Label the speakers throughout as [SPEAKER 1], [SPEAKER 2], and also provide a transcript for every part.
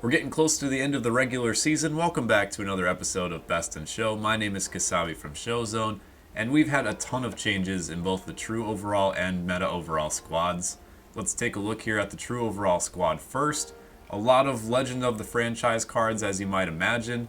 [SPEAKER 1] We're getting close to the end of the regular season. Welcome back to another episode of Best in Show. My name is Kasabi from Showzone, and we've had a ton of changes in both the true overall and meta overall squads. Let's take a look here at the true overall squad first. A lot of Legend of the Franchise cards, as you might imagine,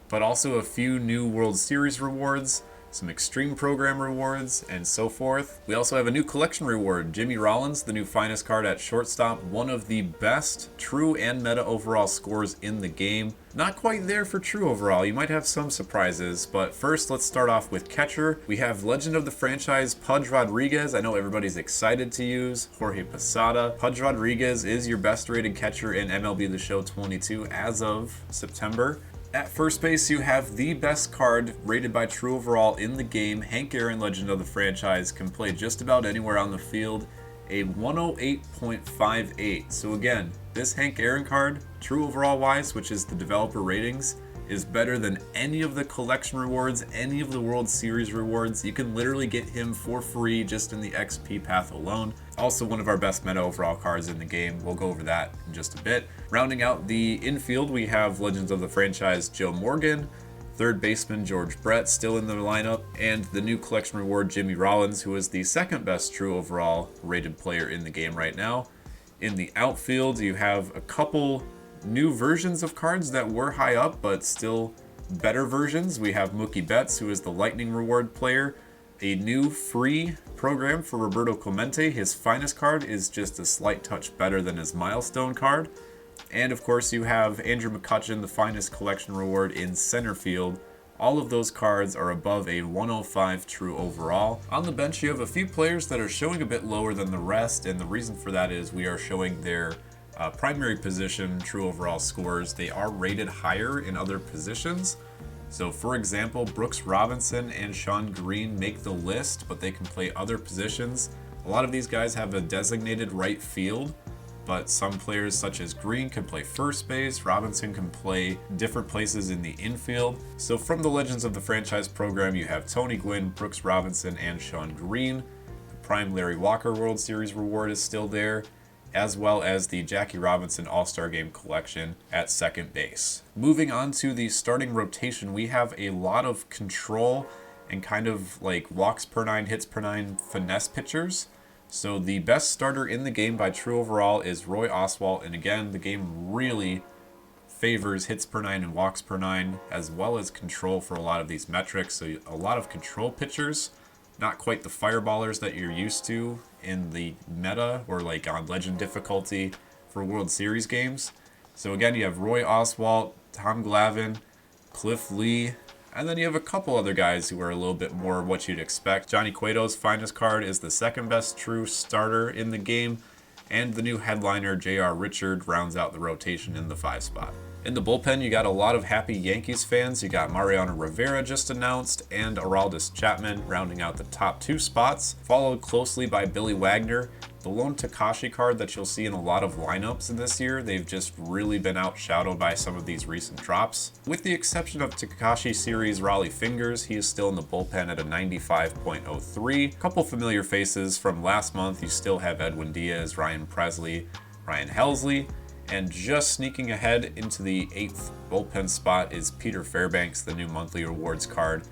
[SPEAKER 1] but also a few new World Series rewards, some Extreme Program rewards, and so forth. We also have a new collection reward, Jimmy Rollins, the new finest card at shortstop, one of the best true and meta overall scores in the game. Not quite there for true overall, you might have some surprises, but first let's start off with catcher. We have Legend of the Franchise, Pudge Rodriguez. I know everybody's excited to use Jorge Posada. Pudge Rodriguez is your best rated catcher in MLB The Show 22 as of September. At first base, you have the best card rated by true overall in the game. Hank Aaron, Legend of the Franchise, can play just about anywhere on the field. A 108.58. So again, this Hank Aaron card, true overall wise, which is the developer ratings, is better than any of the collection rewards, any of the World Series rewards. You can literally get him for free just in the XP path alone. Also one of our best meta overall cards in the game. We'll go over that in just a bit. Rounding out the infield, we have Legends of the Franchise Joe Morgan, third baseman George Brett still in the lineup, and the new collection reward Jimmy Rollins, who is the second best true overall rated player in the game right now. In the outfield, you have a couple new versions of cards that were high up, but still better versions. We have Mookie Betts, who is the Lightning Reward player. A new free program for Roberto Clemente. His finest card is just a slight touch better than his milestone card. And of course you have Andrew McCutchen, the finest collection reward in center field. All of those cards are above a 105 true overall. On the bench you have a few players that are showing a bit lower than the rest, and the reason for that is we are showing their primary position true overall scores. They are rated higher in other positions. So for example, Brooks Robinson and Sean Green make the list, but they can play other positions. A lot of these guys have a designated right field, but some players such as Green can play first base, Robinson can play different places in the infield. So from the Legends of the Franchise program, you have Tony Gwynn, Brooks Robinson, and Sean Green. The Prime Larry Walker World Series reward is still there, as well as the Jackie Robinson All-Star Game collection at second base. Moving on to the starting rotation, we have a lot of control and kind of like walks per nine, hits per nine finesse pitchers. So the best starter in the game by true overall is Roy Oswalt, and again, the game really favors hits per nine and walks per nine, as well as control for a lot of these metrics. So a lot of control pitchers, not quite the fireballers that you're used to in the meta or like on legend difficulty for World Series games. So again, you have Roy Oswalt, Tom Glavine, Cliff Lee, and then you have a couple other guys who are a little bit more what you'd expect. Johnny Cueto's finest card is the second best true starter in the game, and the new headliner J.R. Richard rounds out the rotation in the 5 spot. In the bullpen, you got a lot of happy Yankees fans. You got Mariano Rivera just announced, and Aroldis Chapman rounding out the top 2 spots, followed closely by Billy Wagner. The lone Takashi card that you'll see in a lot of lineups this year. They've just really been outshadowed by some of these recent drops. With the exception of Takashi series Raleigh Fingers, he is still in the bullpen at a 95.03. A couple familiar faces from last month. You still have Edwin Diaz, Ryan Presley, Ryan Helsley. And just sneaking ahead into the 8th bullpen spot is Peter Fairbanks, the new monthly rewards card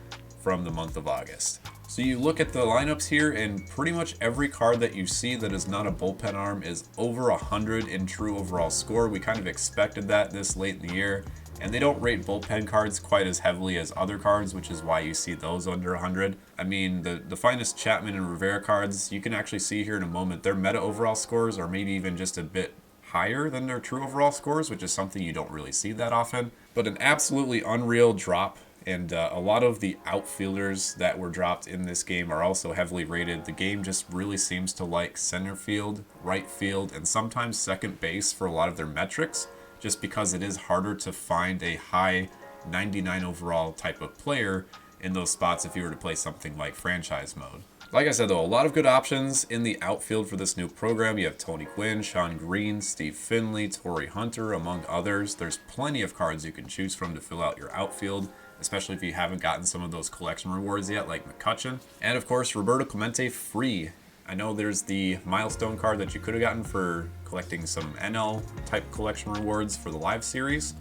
[SPEAKER 1] from the month of August. So you look at the lineups here, and pretty much every card that you see that is not a bullpen arm is over 100 in true overall score. We kind of expected that this late in the year, and they don't rate bullpen cards quite as heavily as other cards, which is why you see those under 100. I mean, the finest Chapman and Rivera cards, you can actually see here in a moment, their meta overall scores are maybe even just a bit higher than their true overall scores, which is something you don't really see that often. But an absolutely unreal drop, and a lot of the outfielders that were dropped in this game are also heavily rated. The game just really seems to like center field, right field, and sometimes second base for a lot of their metrics, just because it is harder to find a high 99 overall type of player in those spots if you were to play something like franchise mode. Like I said though, a lot of good options in the outfield for this new program. You have Tony Gwynn, Sean Green, Steve Finley, Torrey Hunter, among others. There's plenty of cards you can choose from to fill out your outfield, especially if you haven't gotten some of those collection rewards yet, like McCutchen. And of course, Roberto Clemente free I know there's the milestone card that you could have gotten for collecting some NL type collection rewards for the live series.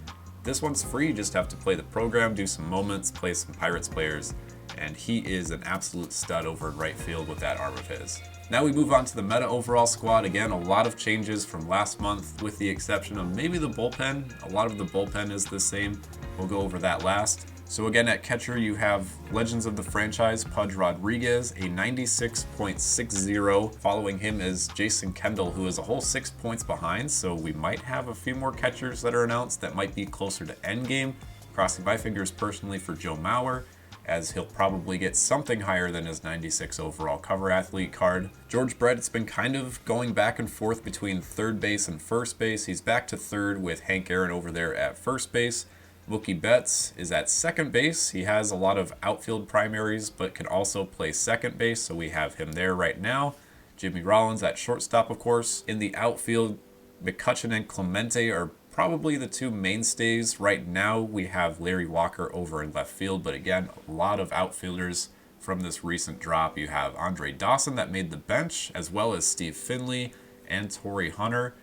[SPEAKER 1] This one's free, you just have to play the program, do some moments, play some Pirates players, and he is an absolute stud over in right field with that arm of his. Now we move on to the meta overall squad. Again, a lot of changes from last month with the exception of maybe the bullpen. A lot of the bullpen is the same. We'll go over that last. So again, at catcher, you have Legends of the Franchise, Pudge Rodriguez, a 96.60. Following him is Jason Kendall, who is a whole 6 points behind. So we might have a few more catchers that are announced that might be closer to endgame. Crossing my fingers personally for Joe Mauer, as he'll probably get something higher than his 96 overall cover athlete card. George Brett, it's been kind of going back and forth between third base and first base. He's back to third with Hank Aaron over there at first base. Mookie Betts is at second base. He has a lot of outfield primaries, but can also play second base, so we have him there right now. Jimmy Rollins at shortstop, of course. In the outfield, McCutchen and Clemente are probably the two mainstays. Right now, we have Larry Walker over in left field, but again, a lot of outfielders from this recent drop. You have Andre Dawson that made the bench, as well as Steve Finley and Torrey Hunter.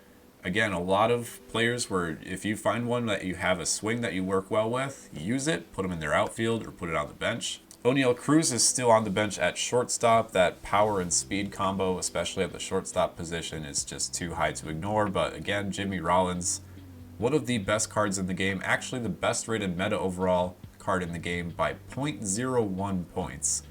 [SPEAKER 1] Again, a lot of players where if you find one that you have a swing that you work well with, use it, put them in their outfield or put it on the bench. Oneil Cruz is still on the bench at shortstop. That power and speed combo, especially at the shortstop position, is just too high to ignore. But again, Jimmy Rollins, one of the best cards in the game, actually the best rated meta overall card in the game by 0.01 points.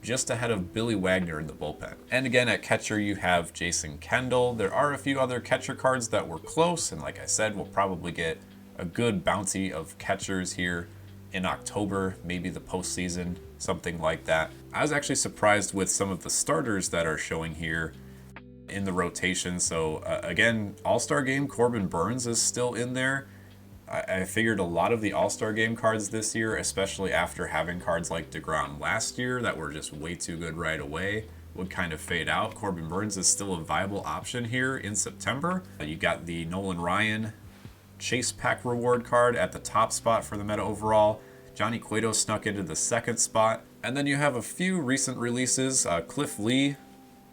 [SPEAKER 1] Just ahead of Billy Wagner in the bullpen. And again, at catcher, you have Jason Kendall. There are a few other catcher cards that were close, and like I said, we'll probably get a good bounty of catchers here in October, maybe the postseason, something like that. I was actually surprised with some of the starters that are showing here in the rotation. So again, All-Star Game, Corbin Burns is still in there. I figured a lot of the All-Star Game cards this year, especially after having cards like DeGrom last year that were just way too good right away, would kind of fade out. Corbin Burns is still a viable option here in September. You got the Nolan Ryan Chase Pack reward card at the top spot for the meta overall. Johnny Cueto snuck into the second spot. And then you have a few recent releases. Cliff Lee,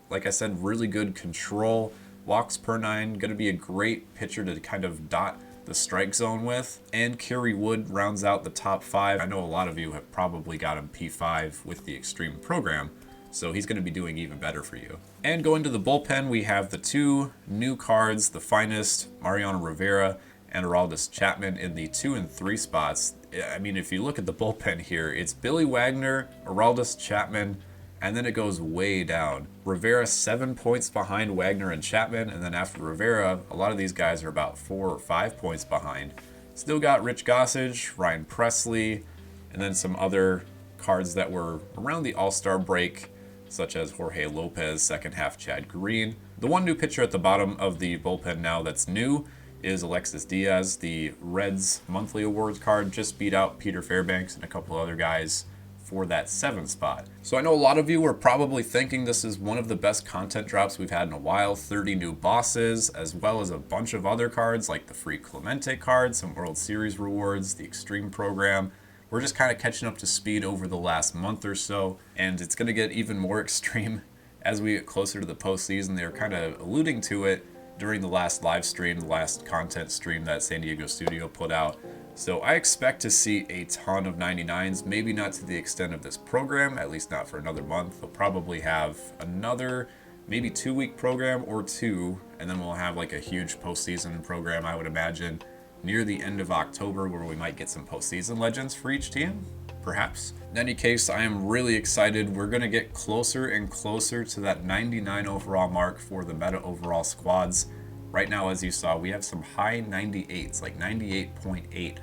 [SPEAKER 1] like I said, really good control. Walks per 9, going to be a great pitcher to kind of dot the strike zone with. And Kerry Wood rounds out the top 5. I know a lot of you have probably got him P5 with the Extreme program, so he's going to be doing even better for you. And going to the bullpen, we have the two new cards, the finest, Mariano Rivera and Aroldis Chapman in the 2 and 3 spots. I mean, if you look at the bullpen here, it's Billy Wagner, Aroldis Chapman, and then it goes way down. Rivera 7 points behind Wagner and Chapman, and then after Rivera, a lot of these guys are about 4 or 5 points behind. Still got Rich Gossage, Ryan Presley, and then some other cards that were around the All-Star break, such as Jorge Lopez, second half Chad Green. The one new pitcher at the bottom of the bullpen now that's new is Alexis Diaz. The Reds monthly awards card just beat out Peter Fairbanks and a couple other guys for that 7th spot. So I know a lot of you are probably thinking this is one of the best content drops we've had in a while. 30 new bosses, as well as a bunch of other cards like the free Clemente card, some World Series rewards, the Extreme program. We're just kind of catching up to speed over the last month or so, and it's going to get even more extreme as we get closer to the postseason. They're kind of alluding to it during the last live stream, the last content stream that San Diego Studio put out. So I expect to see a ton of 99s, maybe not to the extent of this program, at least not for another month. They'll probably have another maybe 2-week program or 2, and then we'll have like a huge postseason program, I would imagine, near the end of October, where we might get some postseason legends for each team, perhaps. In any case, I am really excited. We're going to get closer and closer to that 99 overall mark for the meta overall squads. Right now, as you saw, we have some high 98s, like 98.8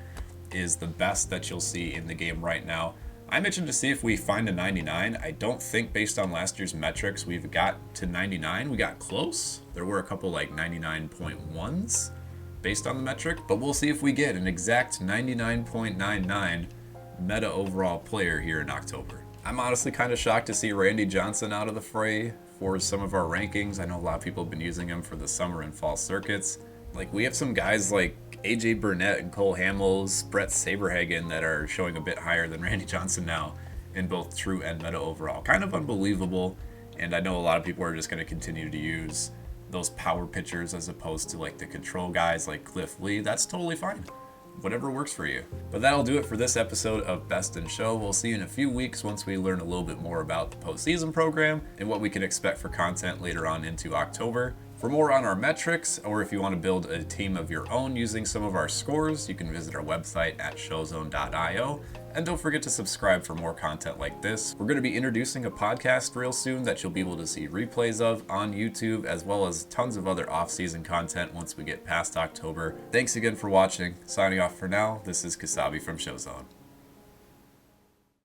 [SPEAKER 1] is the best that you'll see in the game right now. I'm itching to see if we find a 99. I don't think based on last year's metrics we've got to 99. We got close. There were a couple like 99.1s based on the metric, but we'll see if we get an exact 99.99 meta overall player here in October. I'm honestly kind of shocked to see Randy Johnson out of the fray for some of our rankings. I know a lot of people have been using him for the summer and fall circuits. Like, we have some guys like AJ Burnett and Cole Hamels, Brett Saberhagen that are showing a bit higher than Randy Johnson now in both true and meta overall. Kind of unbelievable. And I know a lot of people are just going to continue to use those power pitchers as opposed to like the control guys like Cliff Lee. That's totally fine. Whatever works for you. But that'll do it for this episode of Best in Show. We'll see you in a few weeks once we learn a little bit more about the postseason program and what we can expect for content later on into October. For more on our metrics, or if you want to build a team of your own using some of our scores, you can visit our website at showzone.io. And don't forget to subscribe for more content like this. We're going to be introducing a podcast real soon that you'll be able to see replays of on YouTube, as well as tons of other off-season content once we get past October. Thanks again for watching. Signing off for now, this is Kasabi from Showzone.